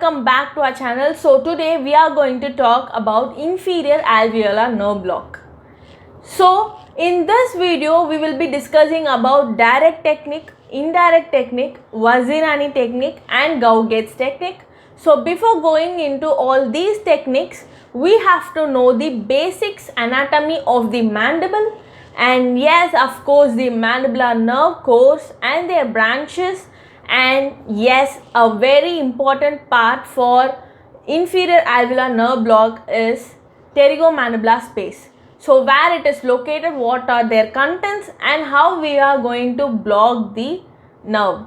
welcome back to our channel. So today we are going to talk about inferior alveolar nerve block. So in this video we will be discussing about direct technique, indirect technique, Vazirani technique and Gauguet's technique. So before going into all these techniques, we have to know the basics anatomy of the mandible, and yes, of course, the mandibular nerve course and their branches, and yes, a very important part for inferior alveolar nerve block is pterygomandibular space. So where it is located, what are their contents, and how we are going to block the nerve.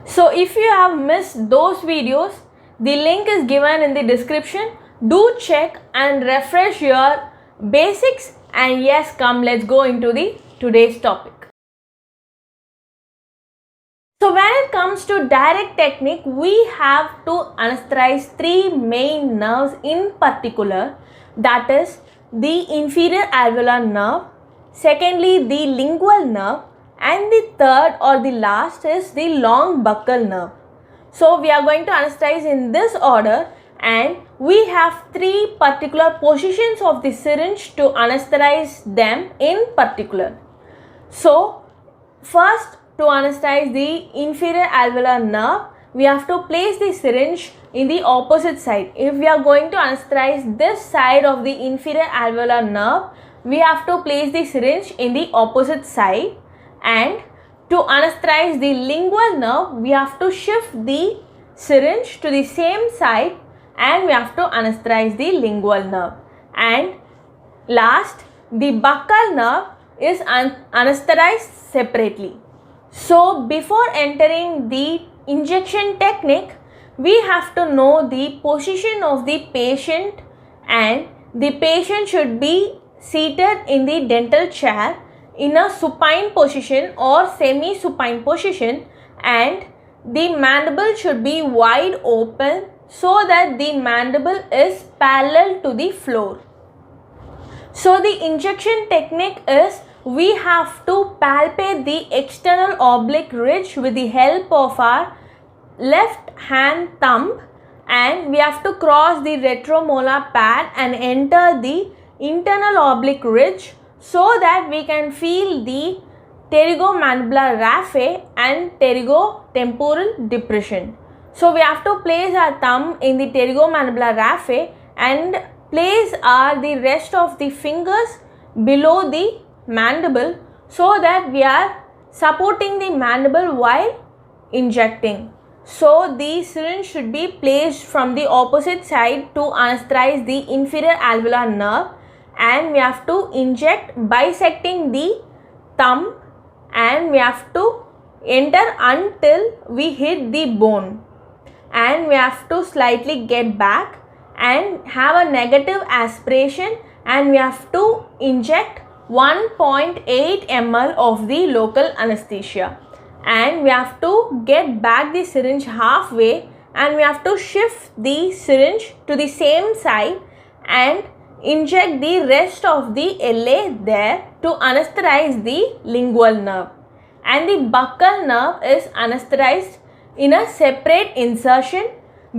So if you have missed those videos, the link is given in the description. Do check and refresh your basics, and yes, come, let's go into the today's topic. So when it comes to direct technique, we have to anesthetize three main nerves in particular, that is the inferior alveolar nerve, secondly the lingual nerve, and the third or the last is the long buccal nerve. So we are going to anesthetize in this order, and we have three particular positions of the syringe to anesthetize them in particular. So first, to anesthetize the inferior alveolar nerve, we have to place the syringe in the opposite side. If we are going to anesthetize this side of the inferior alveolar nerve, we have to place the syringe in the opposite side, and to anesthetize the lingual nerve, we have to shift the syringe to the same side and we have to anesthetize the lingual nerve. And last, the buccal nerve is anesthetized separately. So before entering the injection technique, we have to know the position of the patient, and the patient should be seated in the dental chair in a supine position or semi-supine position, and the mandible should be wide open so that the mandible is parallel to the floor. So the injection technique is, we have to palpate the external oblique ridge with the help of our left hand thumb, and we have to cross the retromolar pad and enter the internal oblique ridge so that we can feel the pterygomandibular raphe and pterygotemporal depression. So we have to place our thumb in the pterygomandibular raphe and place the rest of the fingers below the mandible so that we are supporting the mandible while injecting. So the syringe should be placed from the opposite side to anesthetize the inferior alveolar nerve, and we have to inject bisecting the thumb, and we have to enter until we hit the bone, and we have to slightly get back and have a negative aspiration, and we have to inject 1.8 ml of the local anesthesia, and we have to get back the syringe halfway, and we have to shift the syringe to the same side and inject the rest of the LA there to anesthetize the lingual nerve, and the buccal nerve is anesthetized in a separate insertion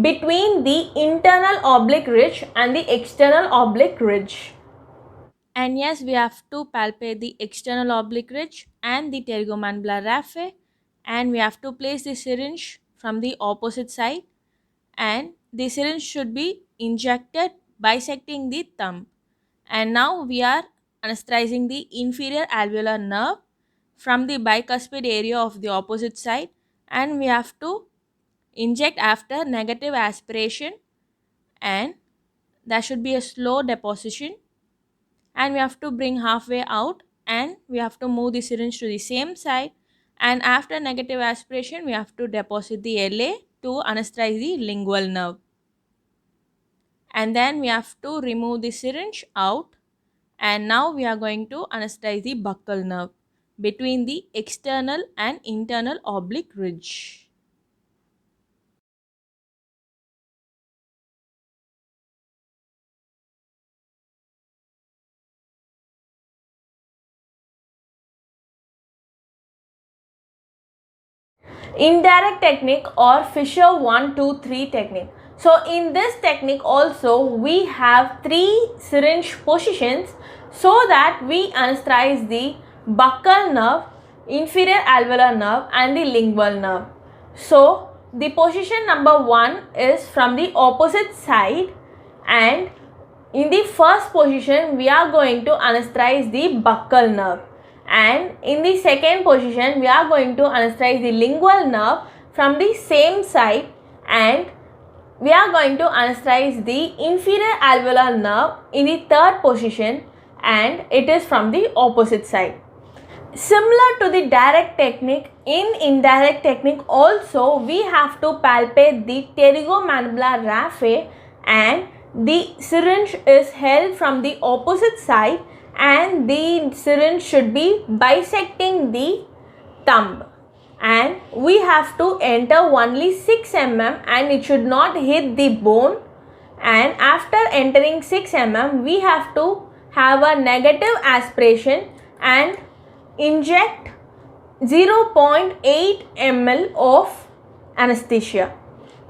between the internal oblique ridge and the external oblique ridge. And yes, we have to palpate the external oblique ridge and the pterygomandibular raphe, and we have to place the syringe from the opposite side, and the syringe should be injected bisecting the thumb. And now we are anesthetizing the inferior alveolar nerve from the bicuspid area of the opposite side, and we have to inject after negative aspiration, and there should be a slow deposition, and we have to bring halfway out, and we have to move the syringe to the same side, and after negative aspiration we have to deposit the LA to anesthetize the lingual nerve, and then we have to remove the syringe out, and now we are going to anesthetize the buccal nerve between the external and internal oblique ridge. Indirect technique or Fisher 1, 2, 3 technique. So in this technique also we have 3 syringe positions so that we anesthetize the buccal nerve, inferior alveolar nerve and the lingual nerve. So the position number 1 is from the opposite side, and in the first position we are going to anesthetize the buccal nerve, and in the second position we are going to anesthetize the lingual nerve from the same side, and we are going to anesthetize the inferior alveolar nerve in the third position, and it is from the opposite side. Similar to the direct technique, in indirect technique also we have to palpate the pterygomandibular raphe, and the syringe is held from the opposite side and the syringe should be bisecting the thumb, and we have to enter only 6 mm and it should not hit the bone, and after entering 6 mm we have to have a negative aspiration and inject 0.8 ml of anesthesia,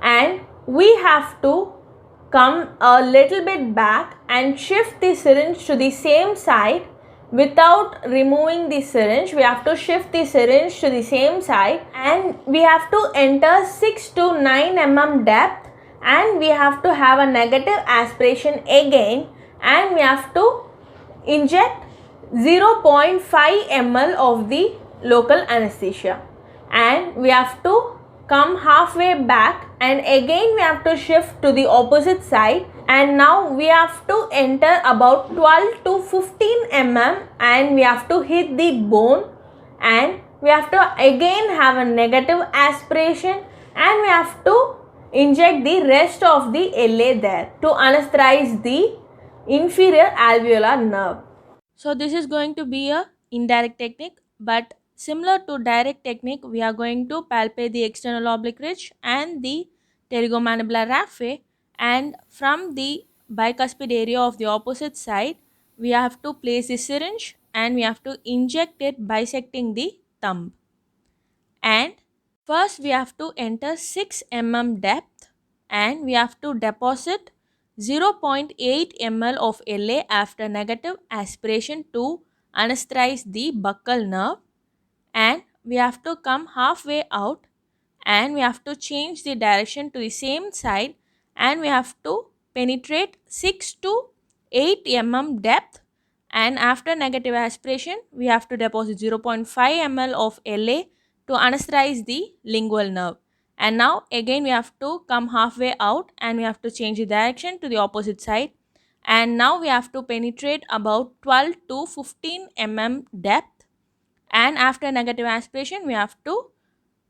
and we have to come a little bit back and shift the syringe to the same side without removing the syringe. We have to shift the syringe to the same side and we have to enter 6 to 9 mm depth, and we have to have a negative aspiration again, and we have to inject 0.5 ml of the local anesthesia, and we have to come halfway back and again we have to shift to the opposite side, and now we have to enter about 12 to 15 mm and we have to hit the bone, and we have to again have a negative aspiration and we have to inject the rest of the LA there to anesthetize the inferior alveolar nerve. So this is going to be a indirect technique, but similar to direct technique, we are going to palpate the external oblique ridge and the pterygomandibular raphe, and from the bicuspid area of the opposite side, we have to place the syringe and we have to inject it bisecting the thumb. And first we have to enter 6 mm depth and we have to deposit 0.8 ml of LA after negative aspiration to anesthetize the buccal nerve, and we have to come halfway out and we have to change the direction to the same side, and we have to penetrate 6 to 8 mm depth, and after negative aspiration we have to deposit 0.5 ml of LA to anesthetize the lingual nerve. And now again we have to come halfway out and we have to change the direction to the opposite side, and now we have to penetrate about 12 to 15 mm depth, and after negative aspiration we have to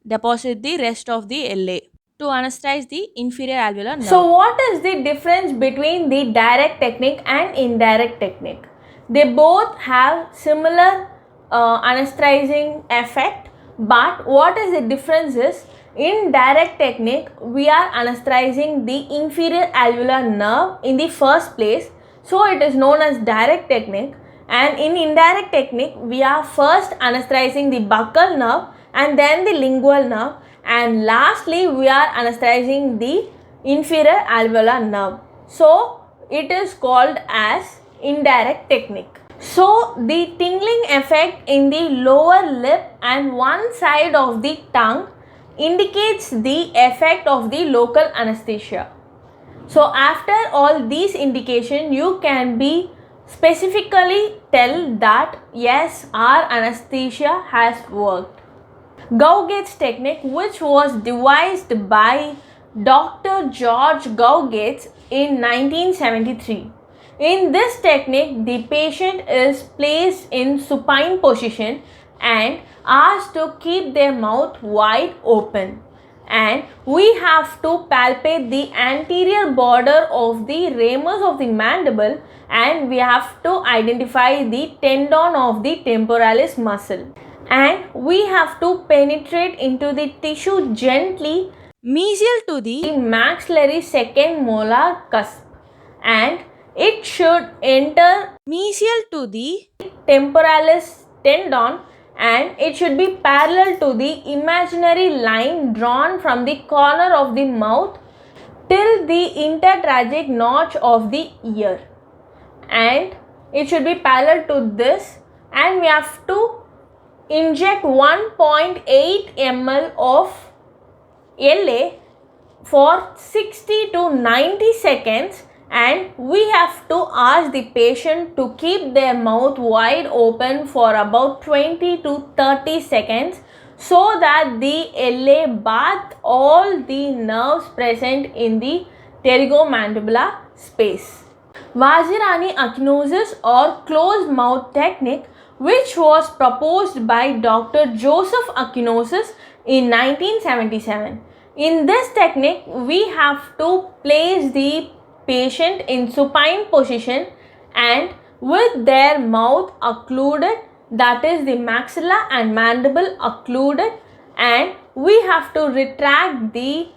deposit the rest of the LA to anesthetize the inferior alveolar nerve. So what is the difference between the direct technique and indirect technique? They both have similar anesthetizing effect, but what is the difference is, in direct technique we are anesthetizing the inferior alveolar nerve in the first place, so it is known as direct technique, and in indirect technique we are first anesthetizing the buccal nerve and then the lingual nerve, and lastly we are anesthetizing the inferior alveolar nerve. So it is called as indirect technique. So the tingling effect in the lower lip and one side of the tongue indicates the effect of the local anesthesia. So after all these indications, you can be specifically tell that yes, our anesthesia has worked. Gauguet's technique, which was devised by Dr. George Gauguet in 1973. In this technique, the patient is placed in supine position and asked to keep their mouth wide open, and we have to palpate the anterior border of the ramus of the mandible, and we have to identify the tendon of the temporalis muscle, and we have to penetrate into the tissue gently mesial to the maxillary second molar cusp, and it should enter mesial to the temporalis tendon, and it should be parallel to the imaginary line drawn from the corner of the mouth till the intertracheal notch of the ear, and it should be parallel to this, and we have to inject 1.8 ml of LA for 60 to 90 seconds, and we have to ask the patient to keep their mouth wide open for about 20 to 30 seconds so that the LA bath all the nerves present in the pterygomandibular space. Vazirani echinosis or closed mouth technique, which was proposed by Dr. Joseph Echinosis in 1977. In this technique, we have to place the patient in supine position and with their mouth occluded, that is the maxilla and mandible occluded, and we have to retract the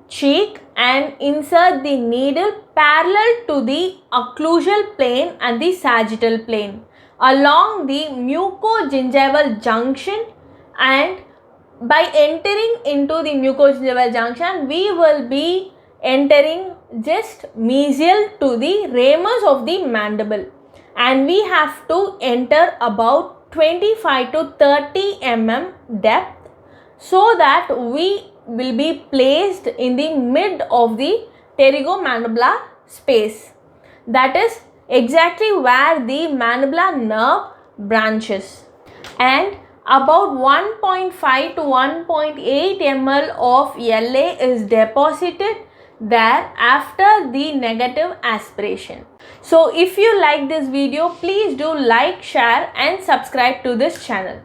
cheek and insert the needle parallel to the occlusal plane and the sagittal plane along the mucogingival junction, and by entering into the mucogingival junction, we will be entering just mesial to the ramus of the mandible, and we have to enter about 25 to 30 mm depth so that we will be placed in the mid of the pterygomandibular space, that is exactly where the mandibular nerve branches, and about 1.5 to 1.8 ml of LA is deposited there after the negative aspiration. So if you like this video, please do like, share and subscribe to this channel.